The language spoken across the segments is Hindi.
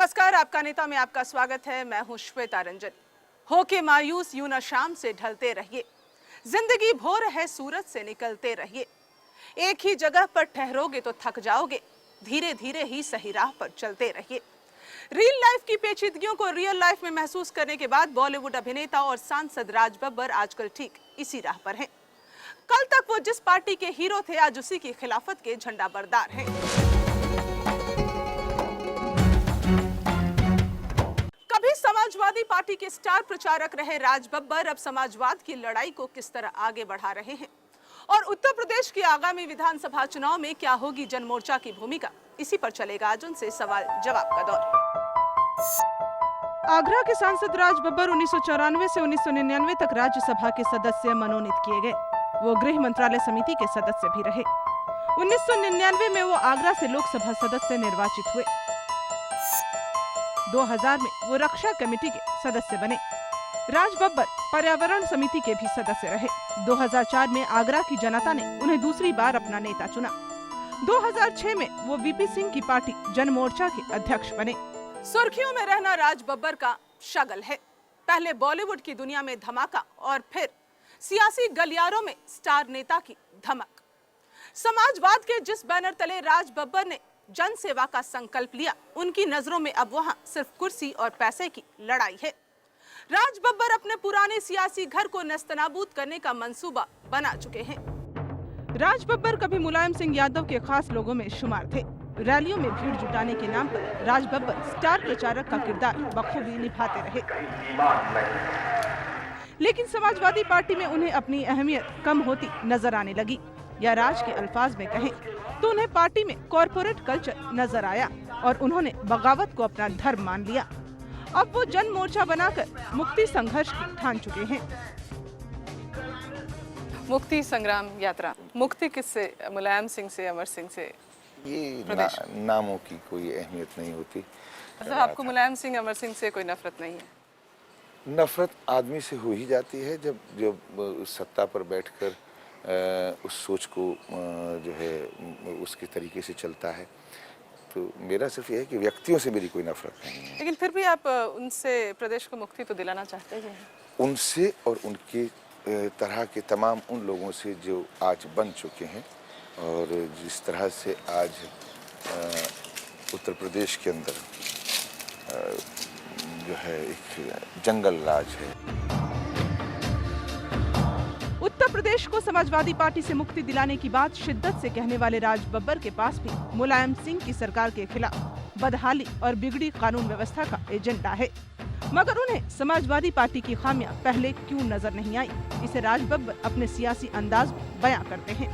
नमस्कार, आपका नेता में आपका स्वागत है। मैं हूं श्वेता रंजन। होके मायूस यूं न शाम से ढलते रहिए, जिंदगी भोर है सूरज से निकलते रहिए। एक ही जगह पर ठहरोगे तो थक जाओगे, धीरे धीरे ही सही राह पर चलते रहिए। रियल लाइफ की पेचीदगियों को रियल लाइफ में महसूस करने के बाद बॉलीवुड अभिनेता और सांसद राज बब्बर आजकल ठीक इसी राह पर हैं। कल तक वो जिस पार्टी के हीरो थे, आज उसी की खिलाफत के झंडा बरदार हैं। कभी समाजवादी पार्टी के स्टार प्रचारक रहे राज बब्बर अब समाजवाद की लड़ाई को किस तरह आगे बढ़ा रहे हैं और उत्तर प्रदेश के आगामी विधानसभा चुनाव में क्या होगी जनमोर्चा की भूमिका, इसी पर चलेगा आज उनसे सवाल जवाब का दौर। आगरा के सांसद राज बब्बर 1994 से 1999 तक राज्यसभा के सदस्य मनोनीत किए गए। वो गृह मंत्रालय समिति के सदस्य भी रहे। 1999 में वो आगरा से लोकसभा सदस्य निर्वाचित हुए। 2000 में वो रक्षा कमेटी के सदस्य बने। राज बब्बर पर्यावरण समिति के भी सदस्य रहे। 2004 में आगरा की जनता ने उन्हें दूसरी बार अपना नेता चुना। 2006 में वो वीपी सिंह की पार्टी जनमोर्चा के अध्यक्ष बने। सुर्खियों में रहना राज बब्बर का शगल है। पहले बॉलीवुड की दुनिया में धमाका और फिर सियासी गलियारों में स्टार नेता की धमक। समाजवाद के जिस बैनर तले राज बब्बर ने जन सेवा का संकल्प लिया, उनकी नजरों में अब वहां सिर्फ कुर्सी और पैसे की लड़ाई है। राज बब्बर अपने पुराने सियासी घर को नेस्तनाबूद करने का मंसूबा बना चुके हैं। राज बब्बर कभी मुलायम सिंह यादव के खास लोगों में शुमार थे। रैलियों में भीड़ जुटाने के नाम पर राज बब्बर स्टार प्रचारक का किरदार बखूबी निभाते रहे। लेकिन समाजवादी पार्टी में उन्हें अपनी अहमियत कम होती नजर आने लगी, या राज के अल्फाज में कहें तो उन्हें पार्टी में कॉरपोरेट कल्चर नजर आया और उन्होंने बगावत को अपना धर्म मान लिया। अब वो जन मोर्चा बनाकर मुक्ति संघर्ष की ठान चुके हैं। मुक्ति संग्राम यात्रा, मुक्ति किससे? मुलायम सिंह से, अमर सिंह से? ये नामों की कोई अहमियत नहीं होती। मतलब आपको मुलायम सिंह, अमर सिंह से कोई नफरत नहीं है? नफरत आदमी से हो ही जाती है जब सत्ता पर बैठकर उस सोच को जो है उसके तरीके से चलता है। तो मेरा सिर्फ यह है कि व्यक्तियों से मेरी कोई नफरत नहीं है। लेकिन फिर भी आप उनसे प्रदेश को मुक्ति तो दिलाना चाहते हैं? उनसे और उनके तरह के तमाम उन लोगों से जो आज बन चुके हैं और जिस तरह से आज उत्तर प्रदेश के अंदर जो है एक जंगल राज है। उत्तर प्रदेश को समाजवादी पार्टी से मुक्ति दिलाने की बात शिद्दत से कहने वाले राज बब्बर के पास भी मुलायम सिंह की सरकार के खिलाफ बदहाली और बिगड़ी कानून व्यवस्था का एजेंडा है। मगर उन्हें समाजवादी पार्टी की खामियां पहले क्यों नजर नहीं आई, इसे राज बब्बर अपने सियासी अंदाज में बयां करते हैं।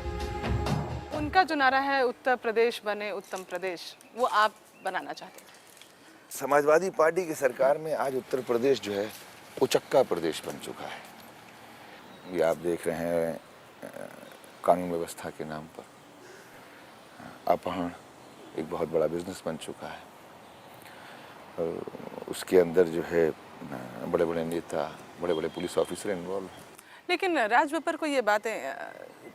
उनका जो नारा है उत्तर प्रदेश बने उत्तम प्रदेश, वो आप बनाना चाहते हैं? समाजवादी पार्टी की सरकार में आज उत्तर प्रदेश जो है उचक्का प्रदेश बन चुका है। ये आप देख रहे हैं कानून व्यवस्था के नाम पर अपहरण एक बहुत बड़ा बिजनेस बन चुका है और उसके अंदर जो है बड़े बड़े नेता, बड़े बड़े पुलिस ऑफिसर इन्वॉल्व हैं। लेकिन राज बब्बर को ये बातें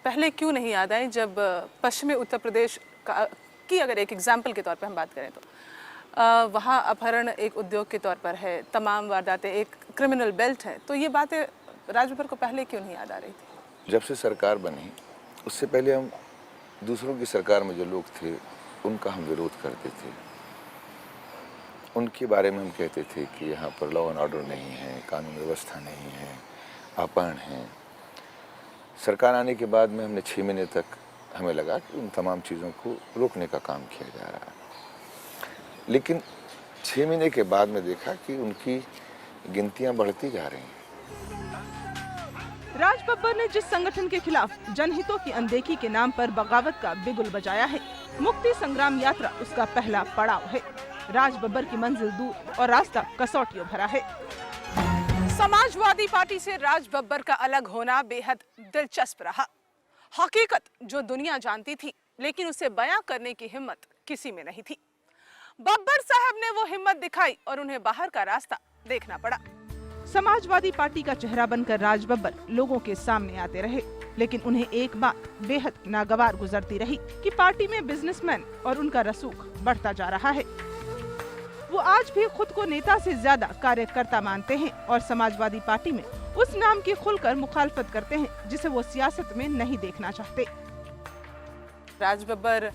पहले क्यों नहीं याद आई जब पश्चिमी उत्तर प्रदेश की अगर एक एग्जाम्पल के तौर पर हम बात करें तो वहाँ अपहरण एक उद्योग के तौर पर है, तमाम वारदातें एक क्रिमिनल बेल्ट है, तो ये बातें राज बब्बर को पहले क्यों नहीं याद आ रही थी? जब से सरकार बनी उससे पहले हम दूसरों की सरकार में जो लोग थे उनका हम विरोध करते थे। उनके बारे में हम कहते थे कि यहाँ पर लॉ एंड ऑर्डर नहीं है, कानून व्यवस्था नहीं है, अपहरण है। सरकार आने के बाद में हमने 6 महीने तक हमें लगा कि उन तमाम चीज़ों को रोकने का काम किया जा रहा है, लेकिन 6 महीने के बाद में देखा कि उनकी गिनतियाँ बढ़ती जा रही हैं। राज बब्बर ने जिस संगठन के खिलाफ जनहितों की अनदेखी के नाम पर बगावत का बिगुल बजाया है, मुक्ति संग्राम यात्रा उसका पहला पड़ाव है। राज बब्बर की मंजिल दूर और रास्ता कसौटियों भरा है। समाजवादी पार्टी से राज बब्बर का अलग होना बेहद दिलचस्प रहा। हकीकत जो दुनिया जानती थी, लेकिन उसे बयां करने की हिम्मत किसी में नहीं थी। बब्बर साहब ने वो हिम्मत दिखाई और उन्हें बाहर का रास्ता देखना पड़ा। समाजवादी पार्टी का चेहरा बनकर राज बब्बर लोगों के सामने आते रहे, लेकिन उन्हें एक बात बेहद नागवार गुजरती रही कि पार्टी में बिजनेसमैन और उनका रसूख बढ़ता जा रहा है। वो आज भी खुद को नेता से ज्यादा कार्यकर्ता मानते हैं और समाजवादी पार्टी में उस नाम की खुलकर मुखालफत करते हैं जिसे वो सियासत में नहीं देखना चाहते। राज बब्बर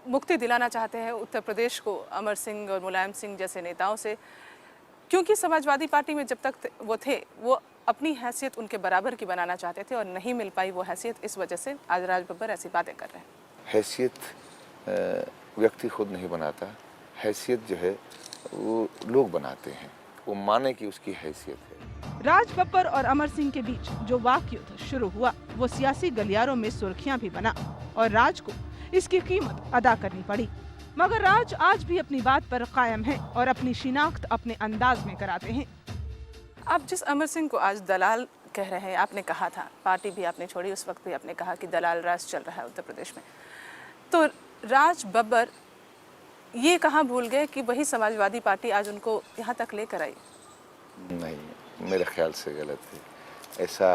मुक्ति दिलाना चाहते हैं उत्तर प्रदेश को अमर सिंह और मुलायम सिंह जैसे नेताओं से, क्योंकि समाजवादी पार्टी में जब तक वो थे वो अपनी हैसियत उनके बराबर की बनाना चाहते थे और नहीं मिल पाई वो हैसियत, इस वजह से आज राज बब्बर ऐसी बातें कर रहे हैं। हैसियत व्यक्ति खुद नहीं बनाता, हैसियत जो है वो लोग बनाते हैं, वो माने कि उसकी हैसियत है। राज बब्बर और अमर सिंह के बीच जो वाक युद्ध शुरू हुआ वो सियासी गलियारों में सुर्खियां भी बना और राज को इसकी कीमत अदा करनी पड़ी। मगर राज आज भी अपनी बात पर कायम है और अपनी शिनाख्त अपने अंदाज में कराते हैं। आप जिस अमर सिंह को आज दलाल कह रहे हैं, आपने कहा था, पार्टी भी आपने छोड़ी, उस वक्त भी आपने कहा कि दलाल राज चल रहा है उत्तर प्रदेश में, तो राज बब्बर ये कहाँ भूल गए कि वही समाजवादी पार्टी आज उनको यहाँ तक लेकर आई? नहीं, मेरे ख्याल से गलत है ऐसा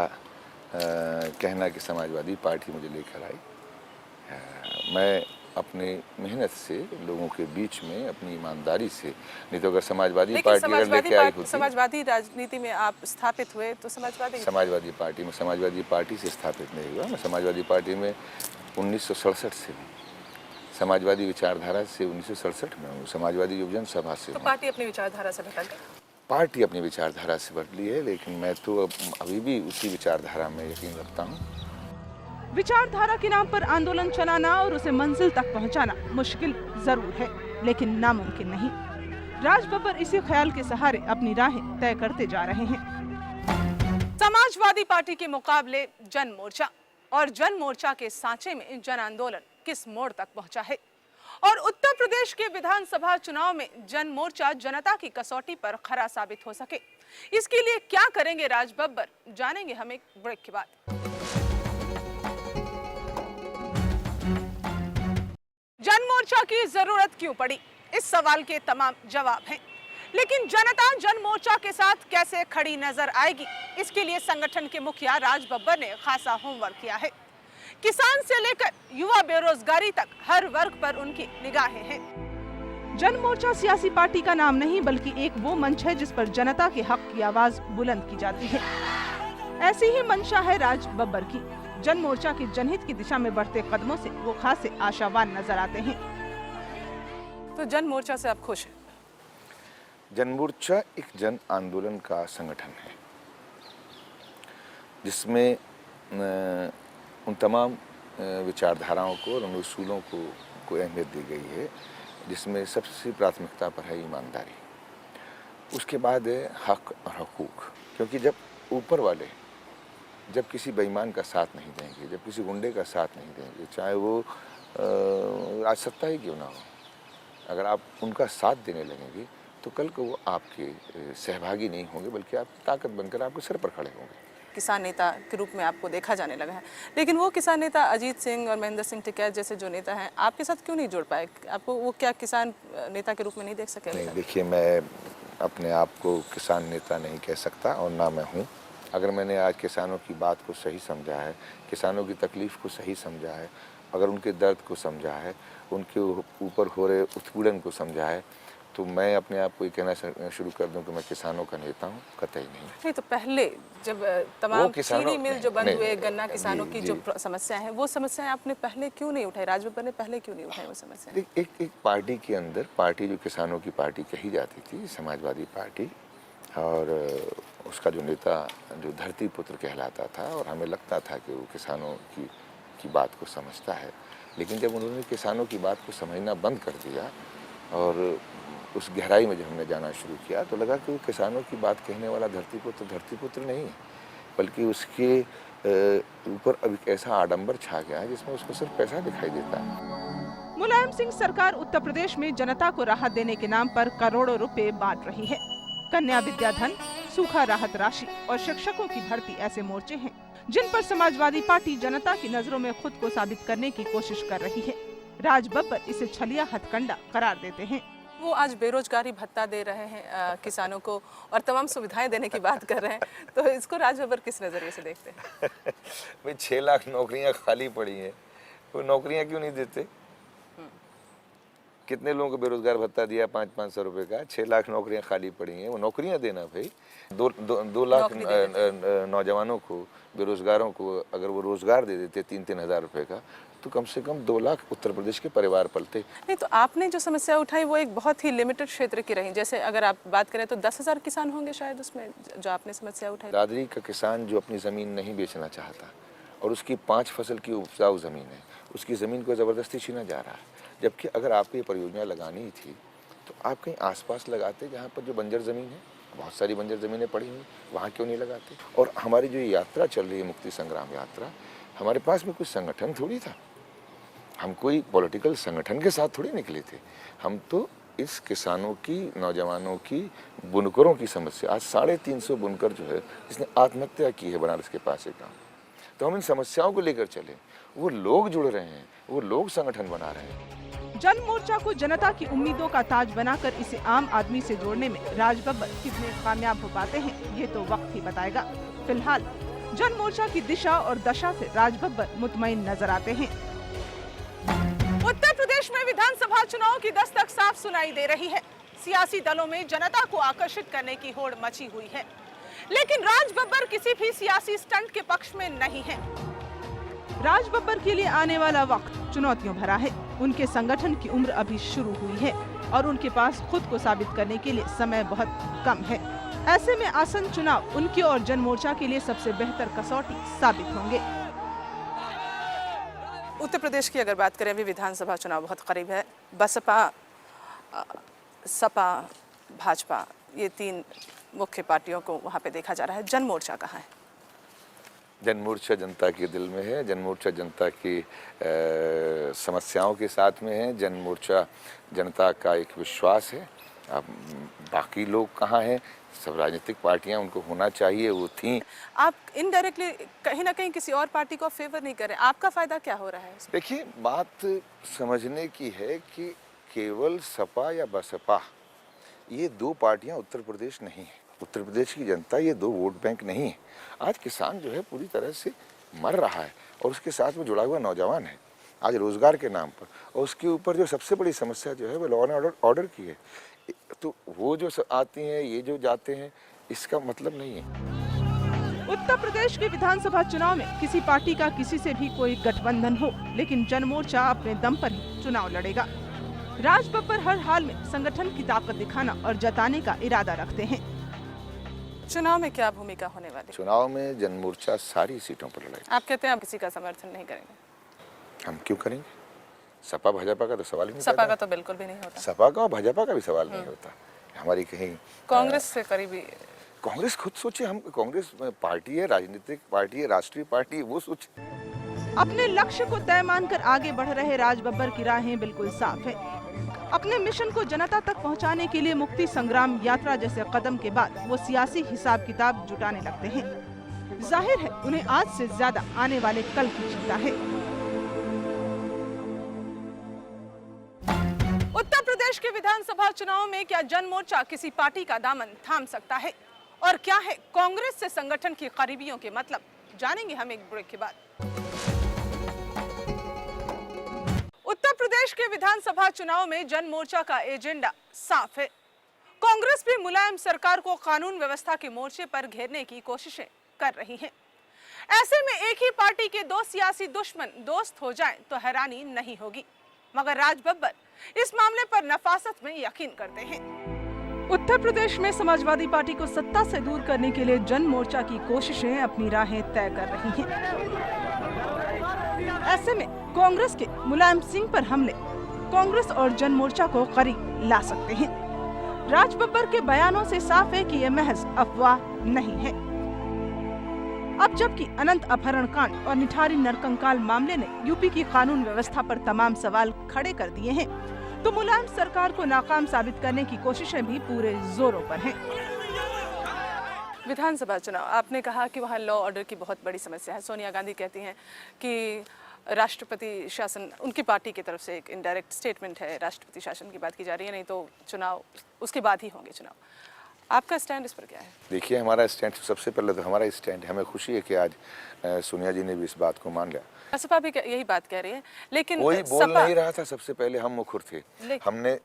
कहना कि समाजवादी पार्टी मुझे लेकर आई। मैं अपनी मेहनत से लोगों के बीच में अपनी ईमानदारी से, नहीं तो अगर समाजवादी पार्टी अगर लेके आई होती, समाजवादी राजनीति में आप स्थापित हुए तो समाजवादी पार्टी में समाजवादी पार्टी से स्थापित नहीं हुआ। मैं समाजवादी पार्टी में 1967 से हूँ, समाजवादी विचारधारा से 1967 में हूँ, समाजवादी युवजन सभा से। तो पार्टी अपनी विचारधारा से भटक गई? पार्टी अपनी विचारधारा से बदली है, लेकिन मैं तो अभी भी उसी विचारधारा में यकीन रखता हूँ। विचारधारा के नाम पर आंदोलन चलाना और उसे मंजिल तक पहुंचाना मुश्किल जरूर है, लेकिन नामुमकिन नहीं। राज बब्बर इसी ख्याल के सहारे अपनी राहें तय करते जा रहे हैं। समाजवादी पार्टी के मुकाबले जन मोर्चा, और जन मोर्चा के सांचे में जन आंदोलन किस मोड़ तक पहुंचा है, और उत्तर प्रदेश के विधानसभा चुनाव में जन मोर्चा जनता की कसौटी पर खरा साबित हो सके, इसके लिए क्या करेंगे राज बब्बर, जानेंगे हम एक ब्रेक के बाद। जन मोर्चा की जरूरत क्यों पड़ी, इस सवाल के तमाम जवाब हैं, लेकिन जनता जन मोर्चा के साथ कैसे खड़ी नजर आएगी, इसके लिए संगठन के मुखिया राज बब्बर ने खासा होमवर्क किया है। किसान से लेकर युवा बेरोजगारी तक हर वर्ग पर उनकी निगाहें हैं। जन मोर्चा सियासी पार्टी का नाम नहीं बल्कि एक वो मंच है जिस पर जनता के हक की आवाज बुलंद की जाती है। ऐसी ही मंशा है राज बब्बर की। जन मोर्चा के जनहित की दिशा में बढ़ते कदमों से वो खासे आशावान नजर आते हैं। तो जन मोर्चा से आप खुश हैं? जन मोर्चा एक जन आंदोलन का संगठन है जिसमें उन तमाम विचारधाराओं को और उन उसूलों को अहमियत दी गई है, जिसमें सबसे प्राथमिकता पर है ईमानदारी, उसके बाद है हक और हकूक। क्योंकि जब ऊपर वाले जब किसी बेईमान का साथ नहीं देंगे, जब किसी गुंडे का साथ नहीं देंगे, चाहे वो राजसत्ता ही क्यों ना हो, अगर आप उनका साथ देने लगेंगे तो कल को वो आपके सहभागी नहीं होंगे बल्कि आप ताकत बनकर आपके सिर पर खड़े होंगे। किसान नेता के रूप में आपको देखा जाने लगा है, लेकिन वो किसान नेता अजीत सिंह और महेंद्र सिंह टिकैत जैसे जो नेता हैं आपके साथ क्यों नहीं जुड़ पाए? आपको वो क्या किसान नेता के रूप में नहीं देख सके? नहीं, देखिए, मैं अपने आप को किसान नेता नहीं कह सकता और ना मैं हूँ। अगर मैंने आज किसानों की बात को सही समझा है, किसानों की तकलीफ़ को सही समझा है, अगर उनके दर्द को समझा है, उनके ऊपर हो रहे उत्पीड़न को समझा है, तो मैं अपने आप को ये कहना शुरू कर दूं कि मैं किसानों का नेता हूं? कतई नहीं। नहीं, तो पहले जब तमाम चीनी मिल जो बंद हुए, गन्ना किसानों की जो समस्या है, वो समस्याएं आपने पहले क्यों नहीं उठाई? राज बब्बर ने पहले क्यों नहीं उठाई वो समस्या? एक पार्टी के अंदर, पार्टी जो किसानों की पार्टी कही जाती थी, समाजवादी पार्टी, और उसका जो नेता जो धरती पुत्र कहलाता था और हमें लगता था कि वो किसानों की बात को समझता है, लेकिन जब उन्होंने किसानों की बात को समझना बंद कर दिया और उस गहराई में जब हमने जाना शुरू किया तो लगा कि वो किसानों की बात कहने वाला धरती पुत्र नहीं है, बल्कि उसके ऊपर अब एक ऐसा आडंबर छा गया है जिसमें उसको सिर्फ पैसा दिखाई देता है। मुलायम सिंह सरकार उत्तर प्रदेश में जनता को राहत देने के नाम पर करोड़ों रुपए बांट रही है। कन्या विद्याधन, सूखा राहत राशि और शिक्षकों की भर्ती ऐसे मोर्चे हैं जिन पर समाजवादी पार्टी जनता की नजरों में खुद को साबित करने की कोशिश कर रही है। राज बब्बर इसे छलिया हथकंडा करार देते हैं। वो आज बेरोजगारी भत्ता दे रहे हैं किसानों को और तमाम सुविधाएं देने की बात कर रहे हैं, तो इसको राज बब्बर किस नजरिए से देखते हैं? भाई 6 लाख नौकरियां खाली पड़ी हैं, वो नौकरियां क्यों नहीं देते? कितने लोगों को बेरोजगार भत्ता दिया 500-500 रुपए का, 6 लाख नौकरियां खाली पड़ी हैं, वो नौकरियां देना भाई। 2 लाख नौजवानों को, बेरोजगारों को अगर वो रोजगार दे देते 3-3 हज़ार रुपए का, तो कम से कम 2 लाख उत्तर प्रदेश के परिवार पलते। नहीं, तो आपने जो समस्या उठाई वो एक बहुत ही लिमिटेड क्षेत्र की रही। जैसे अगर आप बात करें तो 10,000 किसान होंगे शायद उसमें जो आपने समस्या उठाई। दादरी का किसान जो अपनी ज़मीन नहीं बेचना चाहता और उसकी 5 फसल की उपजाऊ ज़मीन है, उसकी ज़मीन को ज़बरदस्ती छीना जा रहा है। जबकि अगर आपको ये परियोजना लगानी थी तो आप कहीं आसपास लगाते, जहाँ पर जो बंजर ज़मीन है, बहुत सारी बंजर ज़मीनें पड़ी हुई, वहाँ क्यों नहीं लगाते। और हमारी जो यात्रा चल रही है मुक्ति संग्राम यात्रा, हमारे पास में कोई संगठन थोड़ी था, हम कोई पॉलिटिकल संगठन के साथ थोड़ी निकले थे। हम तो इस किसानों की, नौजवानों की, बुनकरों की समस्या, आज 350 बुनकर जो है जिसने आत्महत्या की है बनारस के पास एक गाँव, तो हम इन समस्याओं को लेकर चले। वो लोग जुड़ रहे हैं, वो लोग संगठन बना रहे हैं। जन मोर्चा को जनता की उम्मीदों का ताज बनाकर इसे आम आदमी से जोड़ने में राज बब्बर कितने कामयाब हो पाते हैं, ये तो वक्त ही बताएगा। फिलहाल जन मोर्चा की दिशा और दशा से राज बब्बर मुतमईन नजर आते हैं। उत्तर प्रदेश में विधानसभा चुनाव की दस्तक साफ सुनाई दे रही है। सियासी दलों में जनता को आकर्षित करने की होड़ मची हुई है, लेकिन राज बब्बर किसी भी सियासी स्टंट के पक्ष में नहीं है। राज बब्बर के लिए आने वाला वक्त चुनौतियों भरा है। उनके संगठन की उम्र अभी शुरू हुई है और उनके पास खुद को साबित करने के लिए समय बहुत कम है। ऐसे में आसन चुनाव उनकी और जन मोर्चा के लिए सबसे बेहतर कसौटी साबित होंगे। उत्तर प्रदेश की अगर बात करें, अभी विधानसभा चुनाव बहुत करीब है। बसपा, सपा, भाजपा, ये 3 मुख्य पार्टियों को वहाँ पे देखा जा रहा है। जन मोर्चा कहाँ है? जन मोर्चा जनता के दिल में है, जन मोर्चा जनता की समस्याओं के साथ में है, जन मोर्चा जनता का एक विश्वास है। अब बाकी लोग कहाँ हैं? सब राजनीतिक पार्टियां, उनको होना चाहिए, वो थी। आप इनडायरेक्टली कहीं ना कहीं किसी और पार्टी को फेवर नहीं कर रहे, आपका फायदा क्या हो रहा है? देखिए, बात समझने की है कि केवल सपा या बसपा ये 2 पार्टियां उत्तर प्रदेश नहीं है। उत्तर प्रदेश की जनता ये 2 वोट बैंक नहीं है। आज किसान जो है पूरी तरह से मर रहा है और उसके साथ में जुड़ा हुआ नौजवान है आज रोजगार के नाम पर, और उसके ऊपर जो सबसे बड़ी समस्या जो है वो लॉ एंड ऑर्डर की है। तो वो जो आती हैं, ये जो जाते हैं, इसका मतलब नहीं है। उत्तर प्रदेश के विधानसभा चुनाव में किसी पार्टी का किसी से भी कोई गठबंधन हो, लेकिन जन मोर्चा अपने दम पर ही चुनाव लड़ेगा। राज बब्बर हर हाल में संगठन की ताकत दिखाना और जताने का इरादा रखते हैं। चुनाव में क्या भूमिका होने वाली? चुनाव में जन मोर्चा सारी सीटों पर लड़ेगा। आप कहते हैं आप किसी का समर्थन नहीं करेंगे? हम क्यों करेंगे? सपा भाजपा का तो सवाल ही नहीं। सपा का तो बिल्कुल भी नहीं होता। सपा का और भाजपा का भी सवाल नहीं होता। हमारी कहीं कांग्रेस से करीबी, कांग्रेस खुद सोचे, हम कांग्रेस पार्टी है, राजनीतिक पार्टी है, राष्ट्रीय पार्टी है, वो सोचे। अपने लक्ष्य को तय मानकर आगे बढ़ रहे राज बब्बर की राहें बिल्कुल साफ है। अपने मिशन को जनता तक पहुंचाने के लिए मुक्ति संग्राम यात्रा जैसे कदम के बाद वो सियासी हिसाब किताब जुटाने लगते हैं। जाहिर है उन्हें आज से ज्यादा आने वाले कल की चिंता है। उत्तर प्रदेश के विधानसभा चुनाव में क्या जन मोर्चा किसी पार्टी का दामन थाम सकता है, और क्या है कांग्रेस से संगठन की करीबियों के मतलब, जानेंगे हम एक ब्रेक के बाद। उत्तर प्रदेश के विधानसभा चुनाव में जन मोर्चा का एजेंडा साफ है। कांग्रेस भी मुलायम सरकार को कानून व्यवस्था के मोर्चे पर घेरने की कोशिशें कर रही है। ऐसे में एक ही पार्टी के 2 सियासी दुश्मन दोस्त हो जाएं तो हैरानी नहीं होगी, मगर राज बब्बर इस मामले पर नफासत में यकीन करते हैं। उत्तर प्रदेश में समाजवादी पार्टी को सत्ता से दूर करने के लिए जन मोर्चा की कोशिशें अपनी राहें तय कर रही हैं। ऐसे में कांग्रेस के मुलायम सिंह पर हमले कांग्रेस और जन मोर्चा को करीब ला सकते हैं। राज बब्बर के बयानों से साफ है कि यह महज अफवाह नहीं है। अब जबकि अनंत अपहरण कांड और निठारी नरकंकाल मामले ने यूपी की कानून व्यवस्था पर तमाम सवाल खड़े कर दिए हैं, तो मुलायम सरकार को नाकाम साबित करने की कोशिशें भी पूरे जोरों पर हैं। विधानसभा चुनाव, आपने कहा कि वहाँ लॉ ऑर्डर की बहुत बड़ी समस्या है। सोनिया गांधी कहती हैं कि राष्ट्रपति शासन, उनकी पार्टी की तरफ से एक इनडायरेक्ट स्टेटमेंट है, राष्ट्रपति शासन की बात की जा रही है, नहीं तो चुनाव उसके बाद ही होंगे चुनाव। आपका स्टैंड इस पर क्या है? देखिए, हमारा स्टैंड, सबसे पहले तो हमारा स्टैंड, हमें खुशी है कि आज सोनिया जी ने भी इस बात को मान लिया बसपा भी यही बात कह रही है, लेकिन कोई बोल सपा नहीं रहा था, सबसे पहले हम मुखर थे,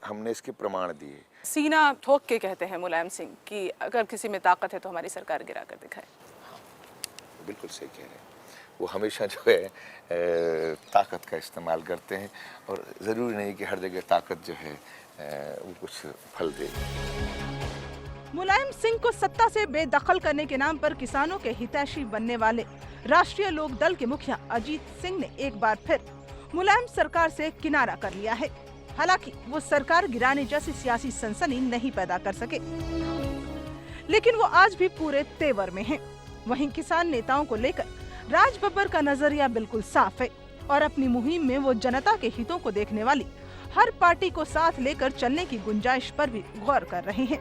हमने इसके प्रमाण दिए। सीना ठोक के कहते हैं मुलायम सिंह कि अगर किसी में ताकत है तो हमारी सरकार गिरा कर दिखाए। बिल्कुल सही कह रहे हैं। वो हमेशा जो है ताकत का इस्तेमाल करते हैं, और ज़रूरी नहीं कि हर जगह ताकत जो है वो कुछ फल दे। मुलायम सिंह को सत्ता से बेदखल करने के नाम पर किसानों के हितैषी बनने वाले राष्ट्रीय लोक दल के मुखिया अजीत सिंह ने एक बार फिर मुलायम सरकार से किनारा कर लिया है। हालांकि वो सरकार गिराने जैसी सियासी सनसनी नहीं पैदा कर सके, लेकिन वो आज भी पूरे तेवर में हैं। वहीं किसान नेताओं को लेकर राज बब्बर का नजरिया बिल्कुल साफ है और अपनी मुहिम में वो जनता के हितों को देखने वाली हर पार्टी को साथ लेकर चलने की गुंजाइश पर भी गौर कर रहे हैं।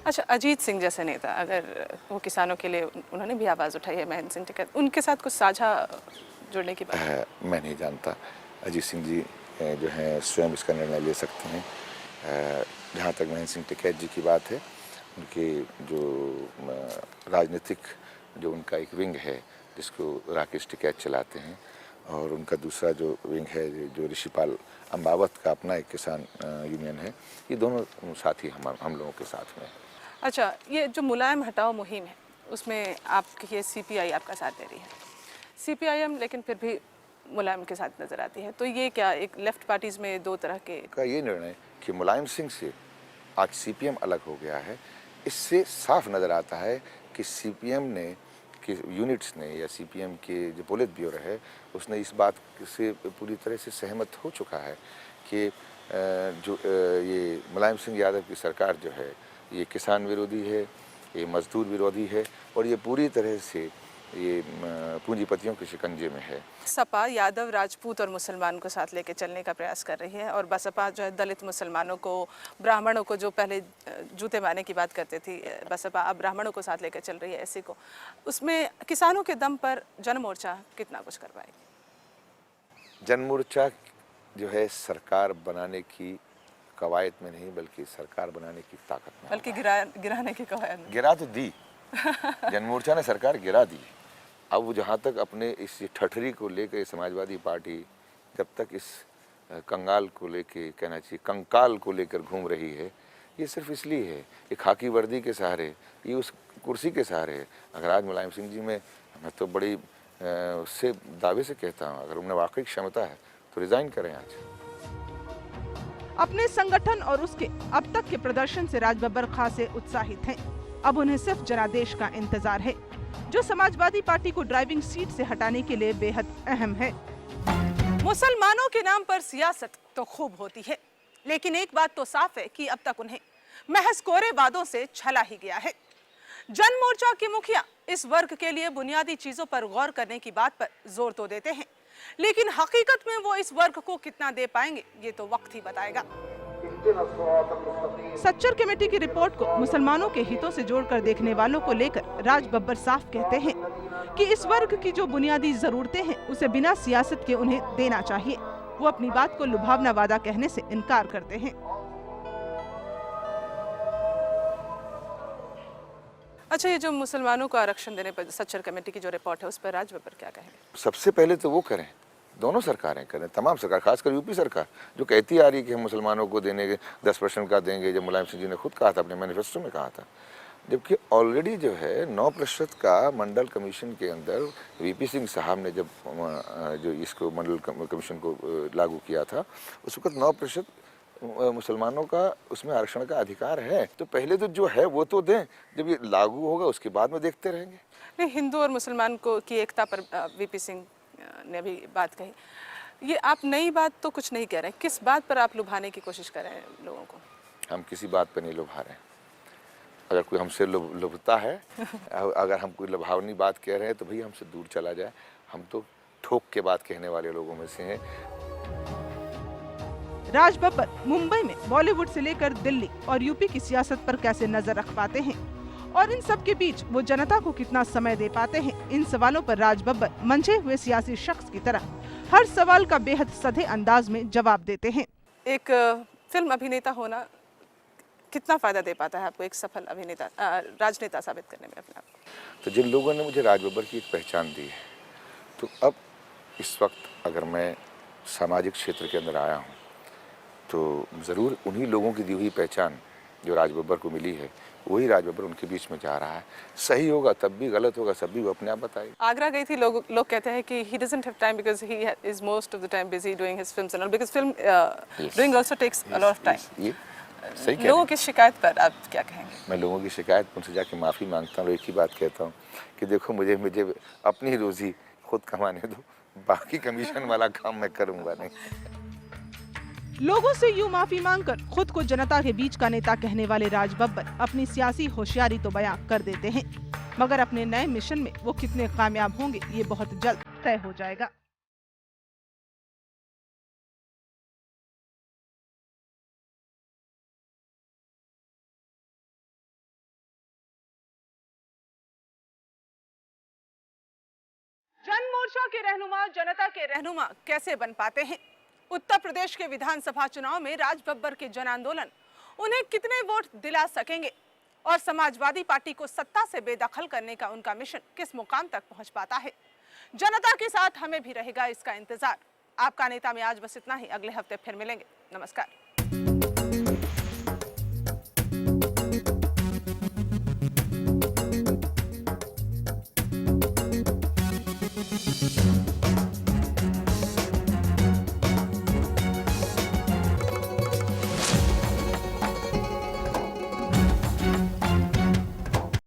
अच्छा, अजीत सिंह जैसे नेता, अगर वो किसानों के लिए उन्होंने भी आवाज़ उठाई है महेंद्र सिंह टिकैत, उनके साथ कुछ साझा जुड़ने की बात मैं नहीं जानता। अजीत सिंह जी जो हैं स्वयं इसका निर्णय ले सकते हैं। जहाँ तक महेंद्र सिंह टिकैत जी की बात है, उनके जो राजनीतिक जो उनका एक विंग है जिसको राकेश टिकैत चलाते हैं, और उनका दूसरा जो विंग है जो ऋषिपाल अम्बावत का अपना एक किसान यूनियन है, ये दोनों साथी हम लोगों के साथ में है। अच्छा, ये जो मुलायम हटाओ मुहिम है उसमें आपकी ये सीपीआई आपका साथ दे रही है, सीपीआईएम लेकिन फिर भी मुलायम के साथ नजर आती है, तो ये क्या एक लेफ्ट पार्टीज में दो तरह के का ये निर्णय कि मुलायम सिंह से आज सीपीएम अलग हो गया है, इससे साफ नज़र आता है कि सीपीएम ने कि यूनिट्स ने या सीपीएम के जो पोलित ब्यूरो है उसने इस बात से पूरी तरह से सहमत हो चुका है कि जो ये मुलायम सिंह यादव की सरकार जो है ये किसान विरोधी है, ये मजदूर विरोधी है, और ये पूरी तरह से ये पूंजीपतियों के शिकंजे में है। सपा यादव, राजपूत और मुसलमान को साथ लेके चलने का प्रयास कर रही है, और बसपा जो है दलित मुसलमानों को, ब्राह्मणों को, जो पहले जूते मारने की बात करते थी बसपा, अब ब्राह्मणों को साथ लेकर चल रही है ऐसे को। उसमें किसानों के दम पर जनमोर्चा कितना कुछ कर पाएगी? जनमोर्चा जो है सरकार बनाने की कवायद में नहीं बल्कि सरकार बनाने की ताकत में, बल्कि गिराने की कवायद में। गिरा तो दी जनमोर्चा ने सरकार गिरा दी। अब वो जहाँ तक अपने इस ठठरी को लेकर समाजवादी पार्टी जब तक इस कंगाल को लेके, कहना चाहिए कंकाल को लेकर घूम रही है, ये सिर्फ इसलिए है कि खाकी वर्दी के सहारे, ये उस कुर्सी के सहारे है। अगर आज मुलायम सिंह जी में मैं तो बड़ी उससे दावे से कहता हूँ, अगर उन्हें वाकई क्षमता है तो रिजाइन करें आज। अपने संगठन और उसके अब तक के प्रदर्शन से राज बब्बर खासे उत्साहित हैं। अब उन्हें सिर्फ जनादेश का इंतजार है, जो समाजवादी पार्टी को ड्राइविंग सीट से हटाने के लिए बेहद अहम है। मुसलमानों के नाम पर सियासत तो खूब होती है, लेकिन एक बात तो साफ है कि अब तक उन्हें महज कोरे वादों से छला ही गया है। जनमोर्चा के मुखिया इस वर्ग के लिए बुनियादी चीजों पर गौर करने की बात पर जोर तो देते हैं, लेकिन हकीकत में वो इस वर्ग को कितना दे पाएंगे ये तो वक्त ही बताएगा। सच्चर कमेटी की रिपोर्ट को मुसलमानों के हितों से जोड़कर देखने वालों को लेकर राज बब्बर साफ कहते हैं कि इस वर्ग की जो बुनियादी जरूरतें हैं उसे बिना सियासत के उन्हें देना चाहिए। वो अपनी बात को लुभावना वादा कहने से इनकार करते हैं। अच्छा, ये जो मुसलमानों को आरक्षण देने पर सच्चर कमेटी की जो रिपोर्ट है उस पर राज बब्बर क्या कहेंगे? सबसे पहले तो वो करें, दोनों सरकारें करें, तमाम सरकार, खासकर यूपी सरकार जो कहती आ रही है कि हम मुसलमानों को देने के 10% का देंगे, जब मुलायम सिंह जी ने खुद कहा था, अपने मैनिफेस्टो में कहा था, जबकि ऑलरेडी जो है 9% का मंडल कमीशन के अंदर वीपी सिंह साहब ने जब जो इसको मंडल कमीशन को लागू किया था उस वक्त 9% मुसलमानों का उसमें आरक्षण का अधिकार है। तो पहले तो जो है वो तो दें, जब ये लागू होगा उसके बाद में देखते रहेंगे। नहीं, हिंदू और मुसलमान को की एकता पर वीपी सिंह ने भी बात कही। ये आप नई बात तो कुछ नहीं कह रहे हैं, किस बात पर आप लुभाने की कोशिश कर रहे हैं लोगों को? हम किसी बात पर नहीं लुभा रहे हैं। अगर कोई हमसे लुभता है अगर हम कोई लुभावनी बात कह रहे हैं तो भैया हमसे दूर चला जाए। हम तो ठोक के बात कहने वाले लोगों में से हैं। राज बब्बर मुंबई में बॉलीवुड से लेकर दिल्ली और यूपी की सियासत पर कैसे नजर रख पाते हैं और इन सब के बीच वो जनता को कितना समय दे पाते हैं, इन सवालों पर राज बब्बर मंझे हुए सियासी शख्स की तरह हर सवाल का बेहद सधे अंदाज में जवाब देते हैं। एक फिल्म अभिनेता होना कितना फायदा दे पाता है आपको एक सफल अभिनेता, राजनेता साबित करने में अपने आप को? तो जिन लोगों ने मुझे राज बब्बर की एक पहचान दी है तो तो अब इस वक्त अगर मैं सामाजिक क्षेत्र के अंदर आया हूँ तो ज़रूर उन्हीं लोगों की दी हुई पहचान जो राज बब्बर को मिली है, वही राज बब्बर उनके बीच में जा रहा है। सही होगा तब भी, गलत होगा सब भी वो अपने आप बताएगा। आगरा गई थी, लोग कहते हैं कि he doesn't have time because he is most of the time busy doing his films and all, because film doing also takes a lot of time. ये सही कह लोगों की शिकायत पर आप क्या कहेंगे? मैं लोगों की शिकायत उनसे जाके माफ़ी मांगता हूँ, एक ही बात कहता हूँ कि देखो मुझे अपनी रोज़ी खुद कमाने दो, बाकी कमीशन वाला काम मैं करूँगा नहीं। लोगों से यूं माफी मांगकर खुद को जनता के बीच का नेता कहने वाले राज बब्बर अपनी सियासी होशियारी तो बयां कर देते हैं, मगर अपने नए मिशन में वो कितने कामयाब होंगे ये बहुत जल्द तय हो जाएगा। जन मोर्चा के रहनुमा जनता के रहनुमा कैसे बन पाते हैं? उत्तर प्रदेश के विधानसभा चुनाव में राज बब्बर के जन आंदोलन उन्हें कितने वोट दिला सकेंगे और समाजवादी पार्टी को सत्ता से बेदखल करने का उनका मिशन किस मुकाम तक पहुंच पाता है? जनता के साथ हमें भी रहेगा इसका इंतजार। आपका नेता में आज बस इतना ही, अगले हफ्ते फिर मिलेंगे। नमस्कार।